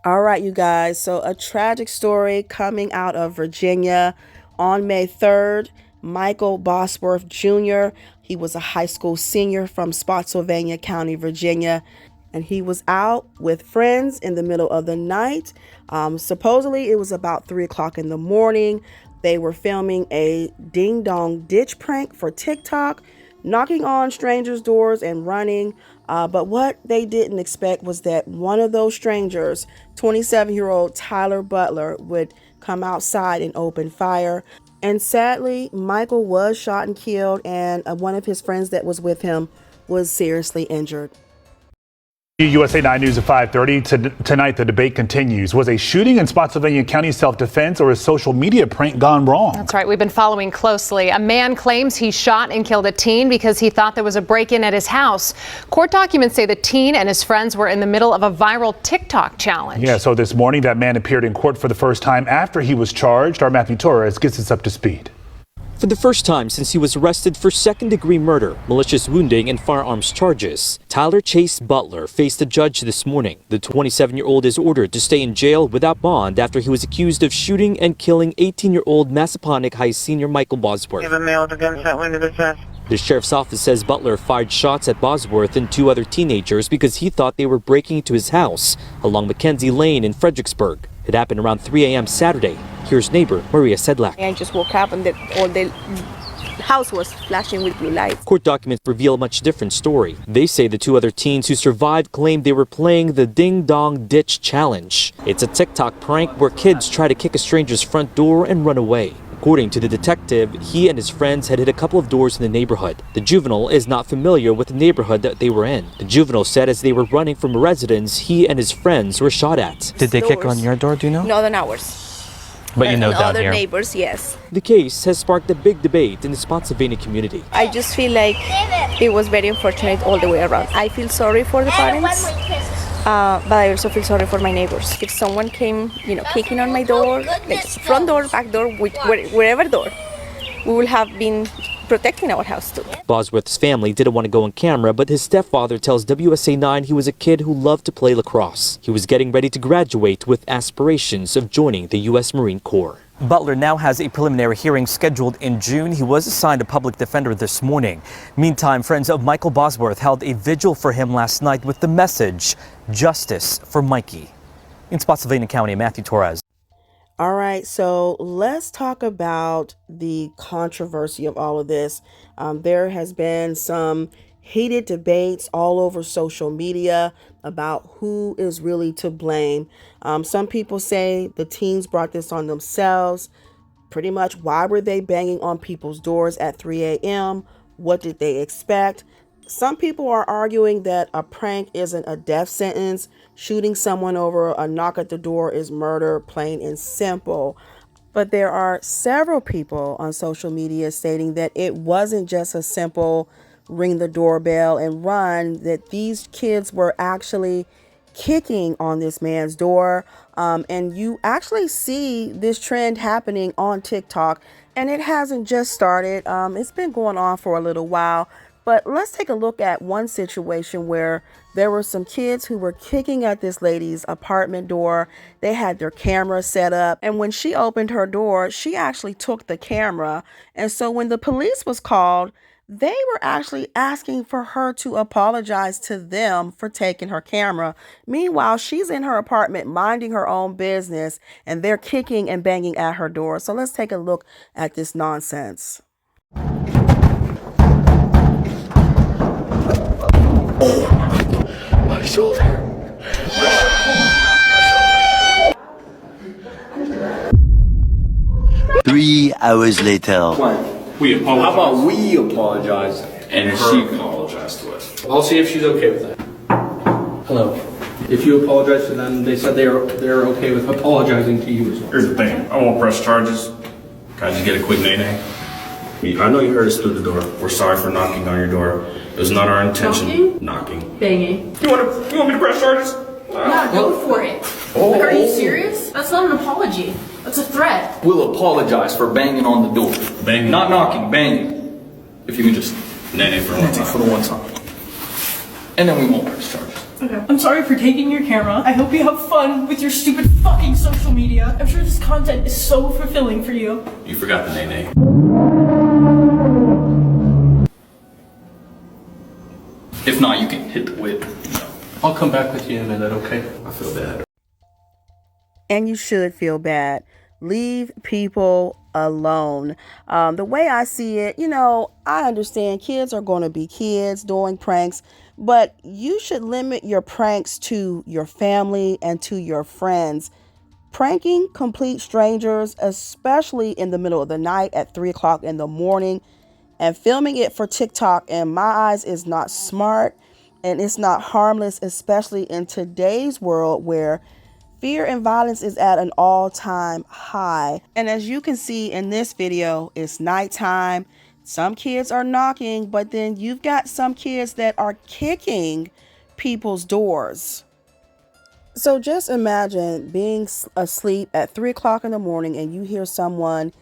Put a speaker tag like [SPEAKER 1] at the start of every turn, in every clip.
[SPEAKER 1] All right, you guys. So a tragic story coming out of Virginia on May 3rd. Michael Bosworth Jr., he was a high school senior from Spotsylvania County, Virginia, and he was out with friends in the middle of the night. Supposedly, it was about 3 o'clock in the morning. They were filming a ding-dong-ditch prank for TikTok, knocking on strangers' doors and running. But what they didn't expect was that one of those strangers, 27-year-old Tyler Butler, would come outside and open fire. And sadly, Michael was shot and killed, and one of his friends that was with him was seriously injured.
[SPEAKER 2] USA 9 News at 5:30. Tonight, the debate continues. Was a shooting in Spotsylvania County self-defense or a social media prank gone wrong?
[SPEAKER 3] That's right. We've been following closely. A man claims he shot and killed a teen because he thought there was a break-in at his house. Court documents say the teen and his friends were in the middle of a viral TikTok challenge.
[SPEAKER 2] Yeah, so this morning, that man appeared in court for the first time after he was charged. Our Matthew Torres gets us up to speed.
[SPEAKER 4] For the first time since he was arrested for second-degree murder, malicious wounding, and firearms charges, Tyler Chase Butler faced a judge this morning. The 27-year-old is ordered to stay in jail without bond after he was accused of shooting and killing 18-year-old Massaponic High senior Michael Bosworth.
[SPEAKER 5] Give a male with a gunshot wound to the chest.
[SPEAKER 4] The sheriff's office says Butler fired shots at Bosworth and two other teenagers because he thought they were breaking into his house along Mackenzie Lane in Fredericksburg. It happened around 3 a.m. Saturday. Here's neighbor Maria Sedlak.
[SPEAKER 6] I just woke up and all the house was flashing with blue lights.
[SPEAKER 4] Court documents reveal a much different story. They say the two other teens who survived claimed they were playing the ding-dong-ditch challenge. It's a TikTok prank where kids try to kick a stranger's front door and run away. According to the detective, he and his friends had hit a couple of doors in the neighborhood. The juvenile is not familiar with the neighborhood that they were in. The juvenile said as they were running from a residence, he and his friends were shot at.
[SPEAKER 7] Did they kick on your door, do you know?
[SPEAKER 6] Not on ours.
[SPEAKER 7] But you know down
[SPEAKER 6] other
[SPEAKER 7] here.
[SPEAKER 6] Neighbors, yes.
[SPEAKER 4] The case has sparked a big debate in the Spotsylvania community.
[SPEAKER 6] I just feel like it was very unfortunate all the way around. I feel sorry for the parents, but I also feel sorry for my neighbors. If someone came, kicking on my door, like front door, back door, wherever door, we will have been protecting our house too.
[SPEAKER 4] Bosworth's family didn't want to go on camera, but his stepfather tells WSA 9 he was a kid who loved to play lacrosse. He was getting ready to graduate with aspirations of joining the U.S. Marine Corps.
[SPEAKER 7] Butler now has a preliminary hearing scheduled in June. He was assigned a public defender this morning. Meantime, friends of Michael Bosworth held a vigil for him last night with the message, "Justice for Mikey." In Spotsylvania County, Matthew Torres.
[SPEAKER 1] All right, so let's talk about the controversy of all of this. There has been some heated debates all over social media about who is really to blame. Some people say the teens brought this on themselves. Pretty much, why were they banging on people's doors at 3 a.m.? What did they expect? Some people are arguing that a prank isn't a death sentence. Shooting someone over a knock at the door is murder, plain and simple. But there are several people on social media stating that it wasn't just a simple ring the doorbell and run, that these kids were actually kicking on this man's door. And you actually see this trend happening on TikTok, and it hasn't just started. It's been going on for a little while. But let's take a look at one situation where there were some kids who were kicking at this lady's apartment door. They had their camera set up, and when she opened her door, she actually took the camera. And so when the police was called, they were actually asking for her to apologize to them for taking her camera. Meanwhile, she's in her apartment minding her own business, and they're kicking and banging at her door. So let's take a look at this nonsense.
[SPEAKER 8] My shoulder.
[SPEAKER 9] 3 hours later.
[SPEAKER 8] We apologize.
[SPEAKER 10] How about we apologize
[SPEAKER 8] And she apologized to us.
[SPEAKER 10] I'll see if she's okay with that. Hello. If you apologize to them, they said they're okay with apologizing to you as well.
[SPEAKER 8] Here's the thing. I won't press charges. Can I just get a quick nay-nay? I know you heard us through the door. We're sorry for knocking on your door. It was not our intention. Knocking.
[SPEAKER 11] Banging.
[SPEAKER 8] You want me to press charges?
[SPEAKER 11] Yeah, go for it.
[SPEAKER 10] Oh.
[SPEAKER 11] Are you serious? That's not an apology. That's a threat.
[SPEAKER 10] We'll apologize for banging on the door.
[SPEAKER 8] Banging?
[SPEAKER 10] Not knocking, banging. If you can just
[SPEAKER 8] Nay-nay for one time.
[SPEAKER 10] for the one time. And then we won't press charges.
[SPEAKER 11] Okay. I'm sorry for taking your camera. I hope you have fun with your stupid fucking social media. I'm sure this content is so fulfilling for you.
[SPEAKER 8] You forgot the nay-nay.
[SPEAKER 10] If not, you can hit the whip. I'll come back with you in a minute, okay?
[SPEAKER 8] I feel bad.
[SPEAKER 1] And you should feel bad. Leave people alone. The way I see it, I understand kids are going to be kids doing pranks, but you should limit your pranks to your family and to your friends. Pranking complete strangers, especially in the middle of the night at 3 o'clock in the morning, and filming it for TikTok, in my eyes, is not smart and it's not harmless, especially in today's world where fear and violence is at an all-time high. And as you can see in this video, it's nighttime. Some kids are knocking, but then you've got some kids that are kicking people's doors. So just imagine being asleep at 3 o'clock in the morning and you hear someone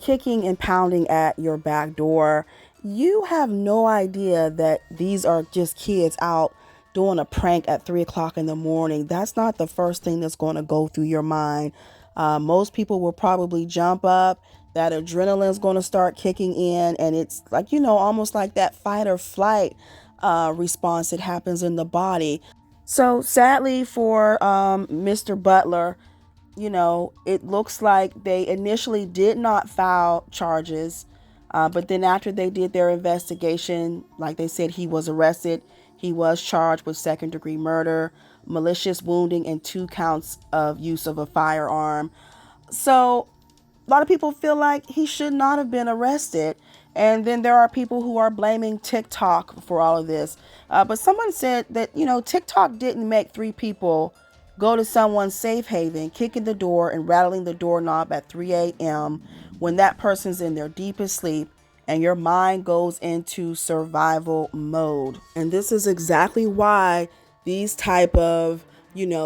[SPEAKER 1] kicking and pounding at your back door. You have no idea that these are just kids out doing a prank at 3 o'clock in the morning. That's not the first thing that's going to go through your mind. Most people will probably jump up. That adrenaline is going to start kicking in, and it's like, almost like that fight or flight response that happens in the body. So sadly for Mr. Butler, it looks like they initially did not file charges, but then after they did their investigation, like they said, he was arrested. He was charged with second-degree murder, malicious wounding, and 2 counts of use of a firearm. So a lot of people feel like he should not have been arrested. And then there are people who are blaming TikTok for all of this. But someone said that, TikTok didn't make 3 people go to someone's safe haven, kicking the door and rattling the doorknob at 3 a.m. when that person's in their deepest sleep and your mind goes into survival mode. And this is exactly why these type of,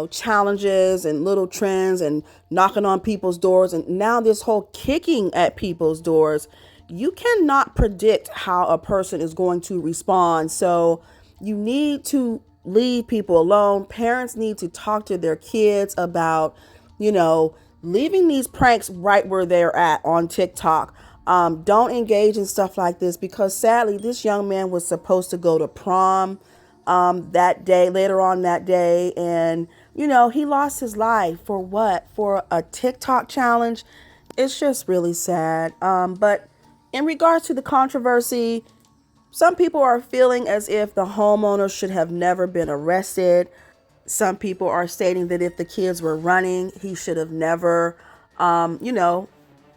[SPEAKER 1] challenges and little trends and knocking on people's doors, and now this whole kicking at people's doors, you cannot predict how a person is going to respond. So you need to leave people alone. Parents need to talk to their kids about, leaving these pranks right where they're at on TikTok. Don't engage in stuff like this, because sadly, this young man was supposed to go to prom that day, later on that day. And, he lost his life for what? For a TikTok challenge. It's just really sad. But in regards to the controversy, some people are feeling as if the homeowner should have never been arrested. Some people are stating that if the kids were running, he should have never,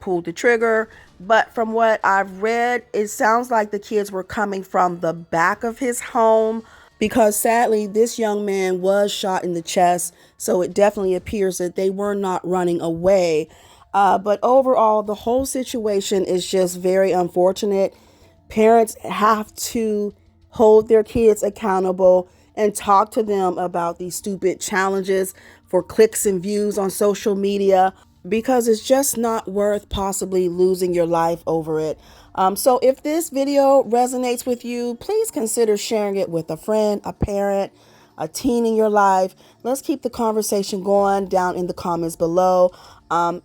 [SPEAKER 1] pulled the trigger. But from what I've read, it sounds like the kids were coming from the back of his home, because sadly, this young man was shot in the chest. So it definitely appears that they were not running away. But overall, the whole situation is just very unfortunate. Parents have to hold their kids accountable and talk to them about these stupid challenges for clicks and views on social media, because it's just not worth possibly losing your life over it. So if this video resonates with you, please consider sharing it with a friend, a parent, a teen in your life. Let's keep the conversation going down in the comments below.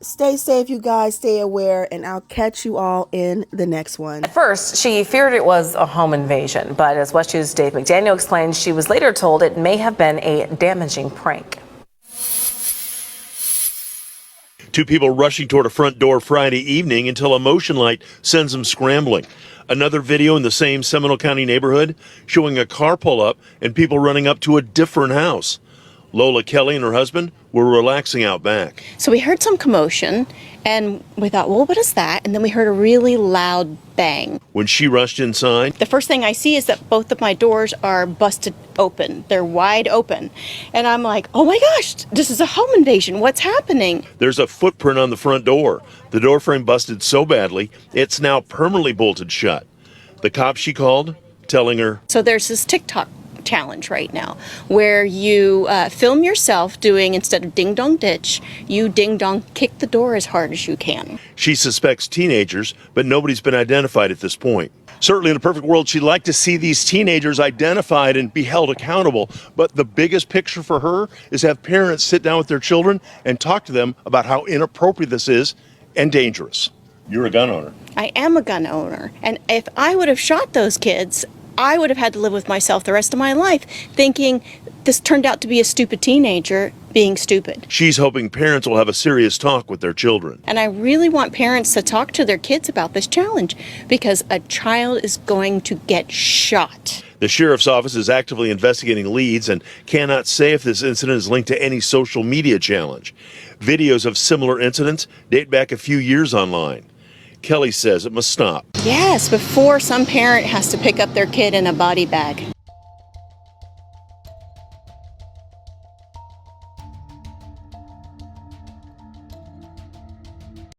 [SPEAKER 1] Stay safe, you guys. Stay aware, and I'll catch you all in the next one.
[SPEAKER 12] At first, she feared it was a home invasion, but as West News' Dave McDaniel explained, she was later told it may have been a damaging prank.
[SPEAKER 13] 2 people rushing toward a front door Friday evening until a motion light sends them scrambling. Another video in the same Seminole County neighborhood showing a car pull up and people running up to a different house. Lola Kelly and her husband were relaxing out back.
[SPEAKER 14] So we heard some commotion and we thought, well, what is that? And then we heard a really loud bang.
[SPEAKER 13] When she rushed inside,
[SPEAKER 14] the first thing I see is that both of my doors are busted open. They're wide open. And I'm like, oh my gosh, this is a home invasion. What's happening?
[SPEAKER 13] There's a footprint on the front door. The door frame busted so badly, it's now permanently bolted shut. The cops she called, telling her.
[SPEAKER 14] So there's this TikTok challenge right now where you film yourself doing, instead of ding dong ditch, you ding dong kick the door as hard as you can.
[SPEAKER 13] She suspects teenagers, but nobody's been identified at this point. Certainly, in a perfect world, she'd like to see these teenagers identified and be held accountable. But the biggest picture for her is have parents sit down with their children and talk to them about how inappropriate this is and dangerous. You're a gun owner.
[SPEAKER 14] I am a gun owner. And if I would have shot those kids, I would have had to live with myself the rest of my life thinking this turned out to be a stupid teenager being stupid.
[SPEAKER 13] She's hoping parents will have a serious talk with their children.
[SPEAKER 14] And I really want parents to talk to their kids about this challenge because a child is going to get shot.
[SPEAKER 13] The sheriff's office is actively investigating leads and cannot say if this incident is linked to any social media challenge. Videos of similar incidents date back a few years online. Kelly says it must stop.
[SPEAKER 14] Yes, before some parent has to pick up their kid in a body bag.